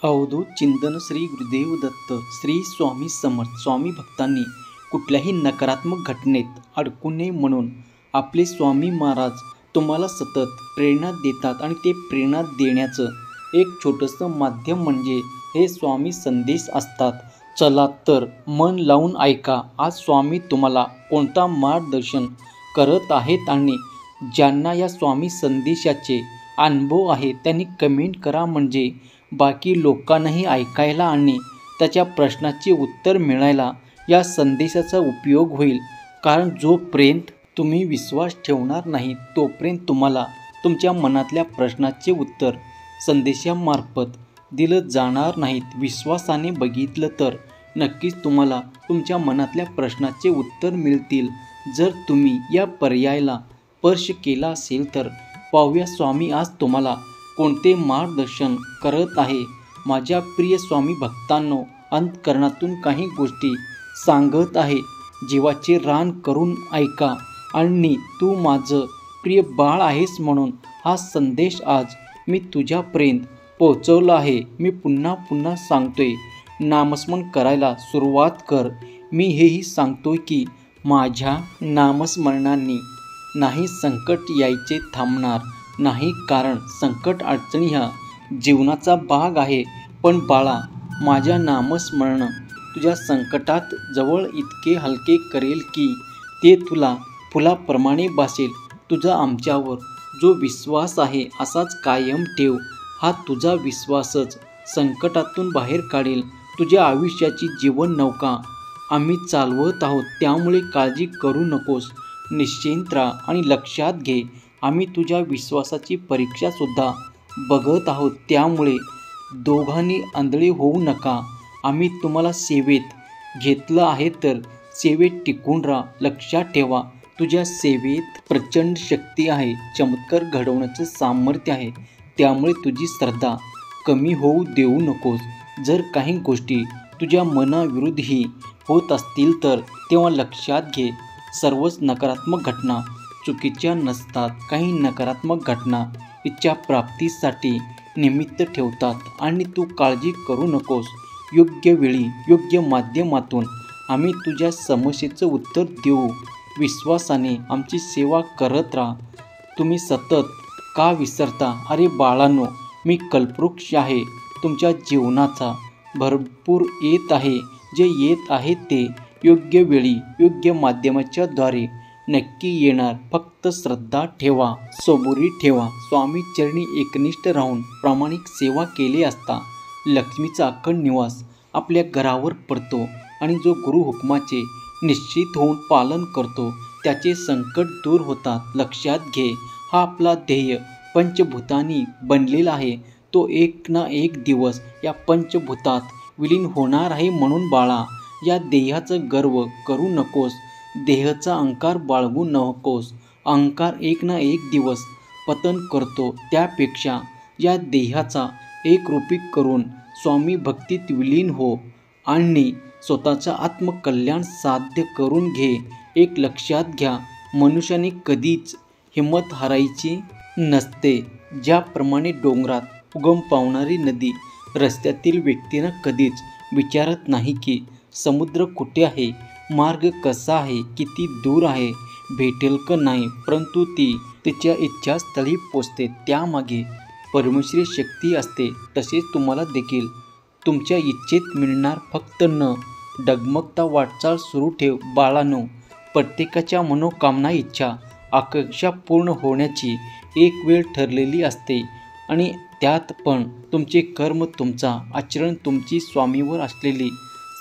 अवधूत चिंतन श्री गुरुदेव दत्त श्री स्वामी समर्थ. स्वामी भक्तांनी कुठल्याही नकारात्मक घटनेत अडकू नये म्हणून आपले स्वामी महाराज तुम्हाला सतत प्रेरणा देतात आणि ते प्रेरणा देण्याचं एक छोटंसं माध्यम म्हणजे हे स्वामी संदेश असतात. चला तर मन लावून ऐका. आज स्वामी तुम्हाला कोणता मार्गदर्शन करत आहेत आणि ज्यांना या स्वामी संदेशाचे अनुभव आहे त्यांनी कमेंट करा, म्हणजे बाकी लोकांनाही ऐकायला आणि त्याच्या प्रश्नाचे उत्तर मिळायला या संदेशाचा उपयोग होईल. कारण जोपर्यंत तुम्ही विश्वास ठेवणार नाही तोपर्यंत तुम्हाला तुमच्या मनातल्या प्रश्नाचे उत्तर संदेशामार्फत दिलं जाणार नाहीत. विश्वासाने बघितलं तर नक्कीच तुम्हाला तुमच्या मनातल्या प्रश्नाचे उत्तर मिळतील जर तुम्ही या पर्यायाला स्पर्श केला असेल तर. पाहूया स्वामी आज तुम्हाला कोणते मार्गदर्शन करत आहे. माझ्या प्रिय स्वामी भक्तांनो, अंतःकरणातून काही गोष्टी सांगत आहे. जीवाचे रान करून ऐका आणि तू माझं प्रिय बाळ आहेस म्हणून हा संदेश आज मी तुझ्यापर्यंत पोहोचवला आहे. मी पुन्हा पुन्हा सांगतोय, नामस्मरण करायला सुरुवात कर. मी हेही सांगतोय की माझ्या नामस्मरणाने नाही संकट यायचे थांबणार नाही, कारण संकट अडचणी ह्या जीवनाचा भाग आहे. पण बाळा, माझ्या नामस्मरण तुझ्या संकटात जवळ इतके हलके करेल की ते तुला फुलाप्रमाणे भासेल. तुझा आमच्यावर जो विश्वास आहे असाच कायम ठेव. हा तुझा विश्वासच संकटातून बाहेर काढेल. तुझ्या आयुष्याची जीवन नौका आम्ही चालवत आहोत, त्यामुळे काळजी करू नकोस. निश्चिंत राहा आणि लक्षात घे, आम्ही तुझ्या विश्वासाची परीक्षासुद्धा बघत आहोत, त्यामुळे दोघांनी आंधळे होऊ नका. आम्ही तुम्हाला सेवेत घेतलं आहे तर सेवेत टिकून राहा. लक्षात ठेवा, तुझ्या सेवेत प्रचंड शक्ती आहे, चमत्कार घडवण्याचं सामर्थ्य आहे, त्यामुळे तुझी श्रद्धा कमी होऊ देऊ नकोस. जर काही गोष्टी तुझ्या मनाविरुद्धही होत असतील तर तेव्हा लक्षात घे, सर्वच नकारात्मक घटना चुकीच्या नसतात. काही नकारात्मक घटना इच्छा प्राप्तीसाठी निमित्त ठेवतात आणि तू काळजी करू नकोस. योग्य वेळी योग्य माध्यमातून आम्ही तुझ्या समस्येचं उत्तर देऊ. विश्वासाने आमची सेवा करत राहा. तुम्ही सतत का विसरता? अरे बाळांनो, मी कल्पवृक्ष आहे. तुमच्या जीवनाचा भरपूर येत आहे. जे येत आहे ते योग्य वेळी योग्य माध्यमाच्या द्वारे नक्की येणार. फक्त श्रद्धा ठेवा, सबुरी ठेवा. स्वामी चरणी एकनिष्ठ राहून प्रामाणिक सेवा केली असता लक्ष्मीचा अखंड निवास आपल्या घरावर पडतो आणि जो गुरु हुकमाचे निश्चित होऊन पालन करतो त्याचे संकट दूर होतात. लक्षात घे, हा आपला ध्येय पंचभूतांनी बनलेला आहे. तो एक ना एक दिवस या पंचभूतात विलीन होणार आहे. म्हणून बाळा, या देहाचा गर्व करू नकोस. देहाचा अहंकार बाळगू नकोस. अहंकार एक ना एक दिवस पतन करतो. त्यापेक्षा या देहाचा एकरूपी करून स्वामी भक्तीत विलीन हो आणि स्वतःचं आत्मकल्याण साध्य करून घे. एक लक्षात घ्या, मनुष्याने कधीच हिंमत हारायची नसते. ज्याप्रमाणे डोंगरात उगम पावणारी नदी रस्त्यातील व्यक्तींना कधीच विचारत नाही की समुद्र कुठे आहे, मार्ग कसा आहे, किती दूर आहे, भेटेल का नाही, परंतु ती तिच्या इच्छास्थळी पोचते. त्यामागे परमेश्वरी शक्ती असते. तसेच तुम्हाला देखील तुमच्या इच्छेत मिळणार. फक्त न डगमगता वाटचाल सुरू ठेव. बाळांनो, प्रत्येकाच्या मनोकामना, इच्छा, आकांक्षा पूर्ण होण्याची एक वेळ ठरलेली असते आणि त्यात पण तुमचे कर्म, तुमचा आचरण, तुमची स्वामीवर असलेली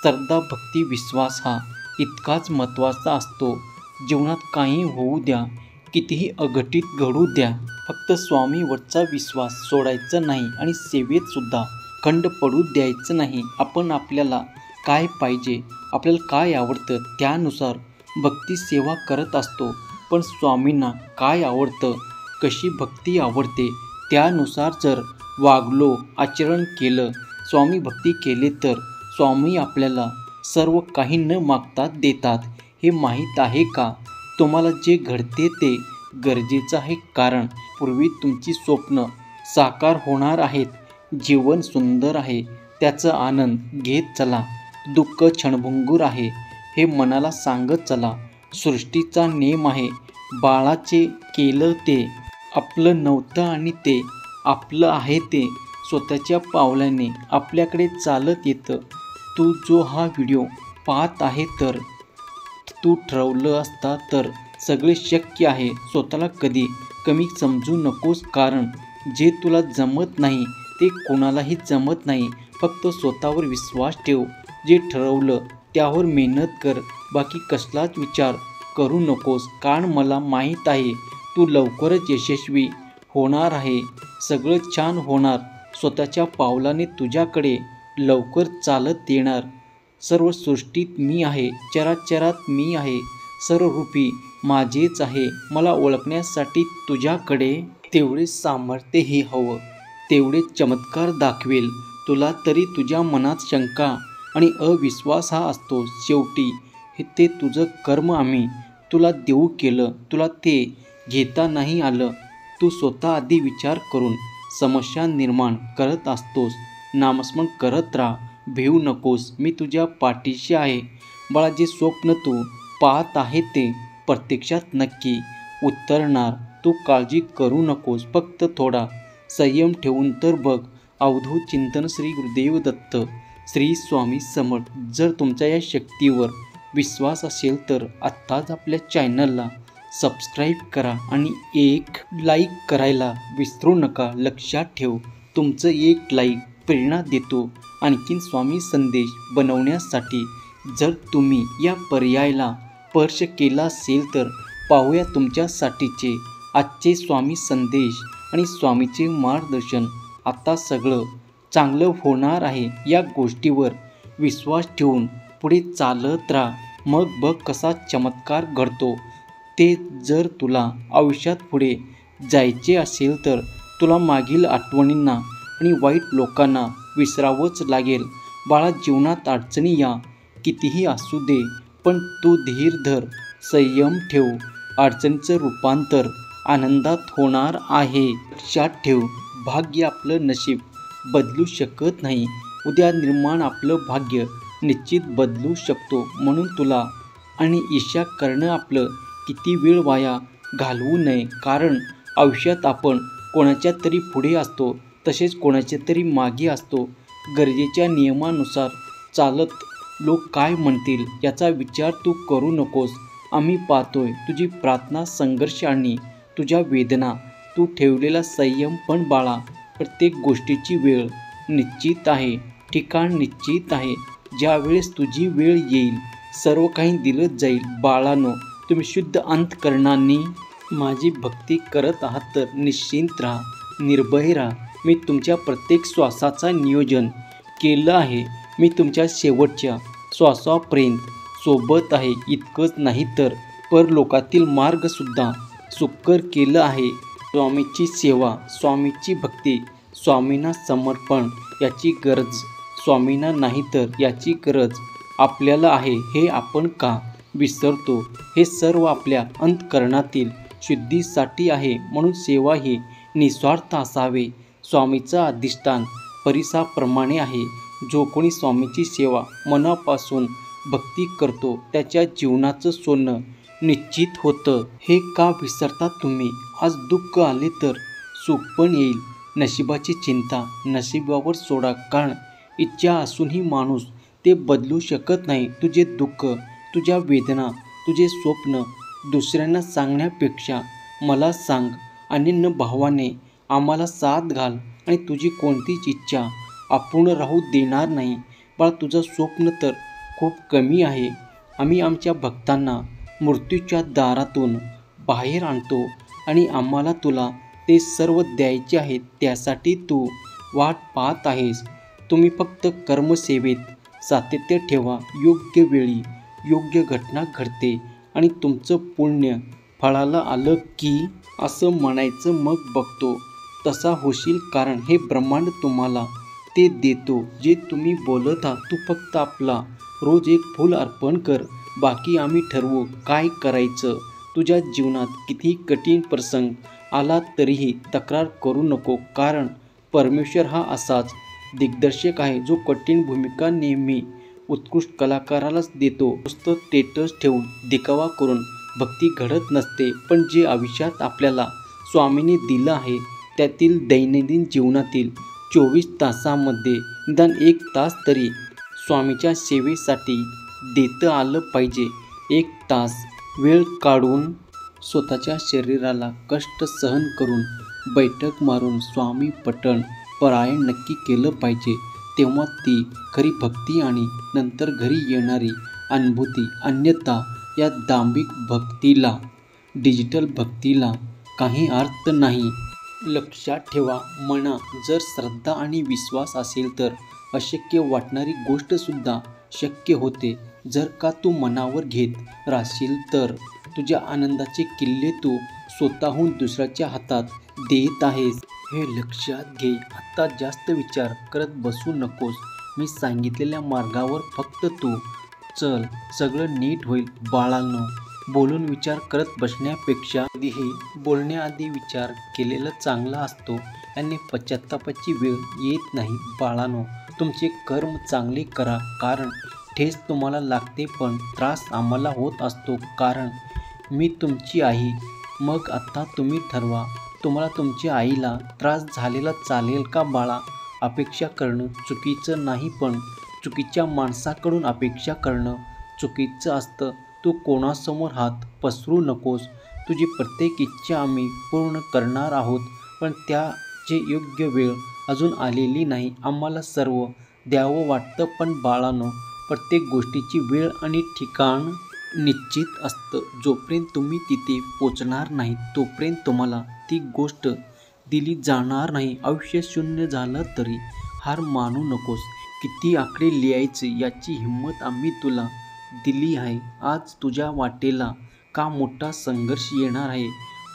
श्रद्धा, भक्ती, विश्वास हा इतकाच महत्त्वाचा असतो. जीवनात काही होऊ द्या, कितीही अघटित घडू द्या, फक्त स्वामीवरचा विश्वास सोडायचा नाही आणि सेवेत सुद्धा खंड पडू द्यायचं नाही. आपण आपल्याला काय पाहिजे, आपल्याला काय आवडतं त्यानुसार भक्ती सेवा करत असतो. पण स्वामींना काय आवडतं, कशी भक्ती आवडते त्यानुसार जर वागलो, आचरण केलं, स्वामी भक्ती केले तर स्वामी आपल्याला सर्व काही न मागता देतात. हे माहीत आहे का? तुम्हाला जे घडते ते गरजेचं आहे, कारण पूर्वी तुमची स्वप्न साकार होणार आहेत. जीवन सुंदर आहे त्याचा आनंद घेत चला. दुःख क्षणभंगूर आहे हे मनाला सांगत चला. सृष्टीचा नेम आहे बाळाचे केलं ते आपलं नव्हतं आणि ते आपलं आहे ते स्वतःच्या पावलाने आपल्याकडे चालत येतं. तू जो हा व्हिडिओ पाहत आहे तर तू ठरवलं असता तर सगळे शक्य आहे. स्वतःला कधी कमी समजू नकोस, कारण जे तुला जमत नाही ते कोणालाही जमत नाही. फक्त स्वतःवर विश्वास ठेव. जे ठरवलं त्यावर मेहनत कर. बाकी कसलाच विचार करू नकोस, कारण मला माहीत आहे तू लवकरच यशस्वी होणार आहे. सगळं छान होणार. स्वतःच्या पावलाने तुझ्याकडे लवकर चालत येणार. सर्व सृष्टीत मी आहे, चराचरात मी आहे, सर्वरूपी माझेच आहे. मला ओळखण्यासाठी तुझ्याकडे तेवढे सामर्थ्यही हवं, तेवढे चमत्कार दाखवेल तुला. तरी तुझ्या मनात शंका आणि अविश्वास हा असतो. शेवटी ते तुझं कर्म आम्ही तुला देऊ केलं. तुला ते घेता नाही आलं. तू स्वतः आधी विचार करून समस्या निर्माण करत असतोस. नामस्मरण करत राहा, भिवू नकोस. मी तुझ्या पाठीशी आहे बाळा. जे स्वप्न तू पाहत आहे ते प्रत्यक्षात नक्की उतरणार. तू काळजी करू नकोस. फक्त थोडा संयम ठेवून तर बघ. अवधूत चिंतन श्री गुरुदेव दत्त श्री स्वामी समर्थ. जर तुमच्या या शक्तीवर विश्वास असेल तर आत्ताच आपल्या चॅनलला सबस्क्राईब करा आणि एक लाईक करायला विसरू नका. लक्षात ठेव, तुमचं एक लाईक प्रेरणा देतो आणखीन स्वामी संदेश बनवण्यासाठी. जर तुम्ही या पर्यायाला स्पर्श केला असेल तर पाहूया तुमच्यासाठीचे आजचे स्वामी संदेश आणि स्वामीचे मार्गदर्शन. आता सगळं चांगलं होणार आहे. या गोष्टीवर विश्वास ठेवून पुढे चालत राहा. मग बघ कसा चमत्कार घडतो ते. जर तुला आयुष्यात पुढे जायचे असेल तर तुला मागील आठवणींना आणि वाईट लोकांना विसरावंच लागेल. बाळा, जीवनात अडचणी या कितीही असू दे, पण तू धीर धर, संयम ठेव. अडचणीचं रूपांतर आनंदात होणार आहे. लक्षात ठेव, भाग्य आपलं नशीब बदलू शकत नाही. उद्या निर्माण आपलं भाग्य निश्चित बदलू शकतो. म्हणून तुला आणि ईर्ष्या करणं आपलं किती वेळ वाया घालवू नये. कारण आयुष्यात आपण कोणाच्या तरी पुढे असतो, तसेच कोणाच्या तरी मागे असतो. गरजेच्या नियमानुसार चालत लोक काय म्हणतील याचा विचार तू करू नकोस. आम्ही पाहतोय तुझी प्रार्थना, संघर्ष आणि तुझ्या वेदना. तू ठेवलेला संयम. पण बाळा, प्रत्येक गोष्टीची वेळ निश्चित आहे, ठिकाण निश्चित आहे. ज्यावेळेस तुझी वेळ येईल सर्व काही दिलं जाईल. बाळांनो, तुम्ही शुद्ध अंतःकरणाने माझी भक्ती करत आहात तर निश्चिंत राहा, निर्भय राहा. मी तुमच्या प्रत्येक श्वासाचा नियोजन केलं आहे. मी तुमच्या शेवटच्या श्वासापर्यंत सोबत आहे. इतकंच नाही तर परलोकातील मार्गसुद्धा सुकर केलं आहे. स्वामीची सेवा, स्वामीची भक्ती, स्वामींना समर्पण याची गरज स्वामींना नाही तर याची गरज आपल्याला आहे. हे आपण का विसरतो? हे सर्व आपल्या अंतःकरणातील शुद्धीसाठी आहे. म्हणून सेवा ही निस्वार्थ असावे. स्वामीचं अधिष्ठान परिसाप्रमाणे आहे. जो कोणी स्वामीची सेवा मनापासून भक्ती करतो त्याच्या जीवनाचं सोनं निश्चित होतं. हे का विसरता तुम्ही? आज दुःख आले तर सुख पण येईल. नशिबाची चिंता नशिबावर सोडा, कारण इच्छा असूनही माणूस ते बदलू शकत नाही. तुझे दुःख, तुझ्या वेदना, तुझे स्वप्न दुसऱ्यांना सांगण्यापेक्षा मला सांग. अनन्य भावाने आम्हाला साथ घाल आणि तुझी कोणतीच इच्छा अपूर्ण राहू देणार नाही. बाळा, तुझं स्वप्न तर खूप कमी आहे. आम्ही आमच्या भक्तांना मृत्यूच्या दारातून बाहेर आणतो आणि आम्हाला तुला ते सर्व द्यायचे आहे. त्यासाठी तू वाट पाहत आहेस. तुम्ही फक्त कर्मसेवेत सातत्य ठेवा. योग्य वेळी योग्य घटना घडते आणि तुमचं पुण्य फळाला आलं की असं म्हणायचं. मग बघतो तसा होशील, कारण हे ब्रह्मांड तुम्हाला ते देतो जे तुम्ही बोलत आहात. तू फक्त आपला रोज एक फूल अर्पण कर. बाकी आम्ही ठरवू काय करायचं. तुझ्या जीवनात किती कठीण प्रसंग आला तरीही तक्रार करू नको, कारण परमेश्वर हा असाच दिग्दर्शक आहे जो कठीण भूमिका नेहमी उत्कृष्ट कलाकारालाच देतो. नुसतं स्टेटस ठेवून दिखावा करून भक्ती घडत नसते. पण जे आयुष्यात आपल्याला स्वामींनी दिलं आहे त्यातील दैनंदिन जीवनातील 24 तासामध्ये निदान 1 तास तरी स्वामीच्या सेवेसाठी देता आलं पाहिजे. 1 तास वेळ काढून स्वतःच्या शरीराला कष्ट सहन करून बैठक मारून स्वामी पठण पारायण नक्की केलं पाहिजे. तेव्हा ती खरी भक्ती आणि नंतर घरी येणारी अनुभूती. अन्यथा या दांभिक भक्तीला, डिजिटल भक्तीला काही अर्थ नाही. लक्षात ठेवा, मनात जर श्रद्धा आणि विश्वास असेल तर अशक्य वाटणारी गोष्टसुद्धा शक्य होते. जर का तू मनावर घेत राहशील तर तुझ्या आनंदाचे किल्ले तू स्वतःहून दुसऱ्याच्या हातात देत आहेस. हे लक्षात घे. आता जास्त विचार करत बसू नकोस. मी सांगितलेल्या मार्गावर फक्त तू चल, सगळं नीट होईल बाळांनो. बोलून विचार करत बसण्यापेक्षा कधीही बोलण्याआधी विचार केलेला चांगला असतो. याने पश्चात्तापाची वेळ येत नाही बाळांनो. तुमचे कर्म चांगले करा, कारण ठेच तुम्हाला लागते पण त्रास आम्हाला होत असतो, कारण मी तुमची आई. मग आता तुम्ही ठरवा, तुम्हाला तुमच्या आईला त्रास झालेला चालेल का बाळा? अपेक्षा करणं चुकीचं नाही, पण चुकीच्या माणसाकडून अपेक्षा करणं चुकीचं असतं. तू कोणासमोर हात पसरू नकोस. तुझी प्रत्येक इच्छा आम्ही पूर्ण करणार आहोत, पण त्याची योग्य वेळ अजून आलेली नाही. आम्हाला सर्व द्यावं वाटतं, पण बाळांनो, प्रत्येक गोष्टीची वेळ आणि ठिकाण निश्चित असतं. जोपर्यंत तुम्ही तिथे पोचणार नाही तोपर्यंत तुम्हाला ती गोष्ट दिली जाणार नाही. आयुष्य शून्य झालं तरी हार मानू नकोस. किती आकडे लिहायचे याची हिंमत आम्ही तुला दिली आहे. आज तुझ्या वाटेला का मोठा संघर्ष येणार आहे,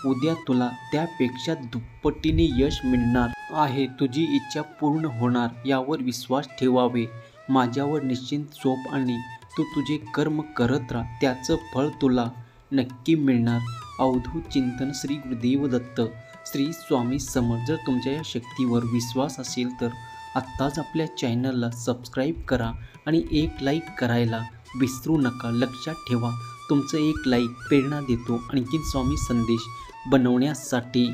उद्या तुला त्यापेक्षा दुप्पटीने यश मिळणार आहे. तुझी इच्छा पूर्ण होणार यावर विश्वास ठेवावे. माझ्यावर निश्चिंत झोप आणि तू तुझे कर्म करत राहा. त्याचं फळ तुला नक्की मिळणार. अवधूत चिंतन. श्री गुरुदेव दत्त. श्री स्वामी समर्थ. जर तुमच्या या शक्तीवर विश्वास असेल तर आत्ताच आपल्या चॅनलला सबस्क्राईब करा आणि एक लाईक करायला विसरू नका. लक्षात ठेवा, तुमचं एक लाईक प्रेरणा देतो आणखीन स्वामी संदेश बनवण्यासाठी.